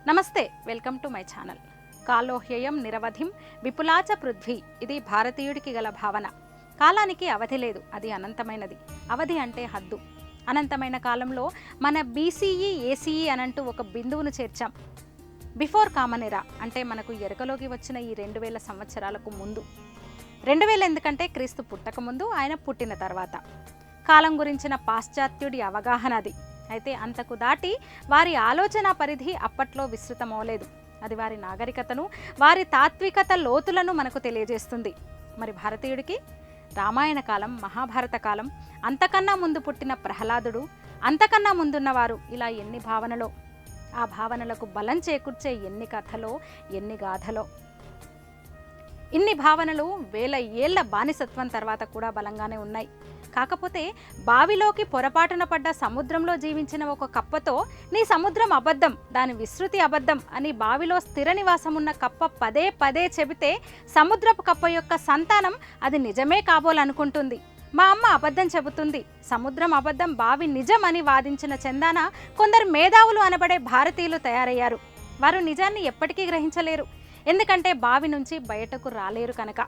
నమస్తే, welcome to my channel. కాలోహ్యయం నిరవధిం విపులాచ పృథ్వీ, ఇది భారతీయుడికి గల భావన. కాలానికి అవధి లేదు, అది అనంతమైనది. అవధి అంటే హద్దు. అనంతమైన కాలంలో మన బీసీఈ ఏసీఈ అనంటూ ఒక బిందువును చేర్చాం. బిఫోర్ కామన్ ఎరా అంటే మనకు ఎరకలోకి వచ్చిన ఈ 2000 సంవత్సరాలకు ముందు. 2000 ఎందుకంటే క్రీస్తు పుట్టక ముందు, ఆయన పుట్టిన తర్వాత. కాలం గురించిన పాశ్చాత్యుడి అవగాహన అది. అయితే అంతకు దాటి వారి ఆలోచన పరిధి అప్పట్లో విస్తృతమవలేదు. అది వారి నాగరికతను, వారి తాత్వికత లోతులను మనకు తెలియజేస్తుంది. మరి భారతీయుడికి రామాయణ కాలం, మహాభారత కాలం, అంతకన్నా ముందు పుట్టిన ప్రహ్లాదుడు, అంతకన్నా ముందున్నవారు, ఇలా ఎన్ని భావనలో, ఆ భావనలకు బలం చేకూర్చే ఎన్ని కథలో, ఎన్ని గాథలో. ఇన్ని భావనలు 1000 ఏళ్ల బానిసత్వం తర్వాత కూడా బలంగానే ఉన్నాయి. కాకపోతే బావిలోకి పొరపాటున పడ్డ సముద్రంలో జీవించిన ఒక కప్పతో నీ సముద్రం అబద్ధం, దాని విస్తృతి అబద్ధం అని బావిలో స్థిర నివాసం ఉన్న కప్ప పదే పదే చెబితే సముద్రపు కప్ప యొక్క సంతానం అది నిజమే కాబోలనుకుంటుంది. మా అమ్మ అబద్ధం చెబుతుంది, సముద్రం అబద్ధం, బావి నిజం అని వాదించిన చందాన కొందరు మేధావులు అనబడే భారతీయులు తయారయ్యారు. వారు నిజాన్ని ఎప్పటికీ గ్రహించలేరు, ఎందుకంటే బావి నుంచి బయటకు రాలేరు కనుక.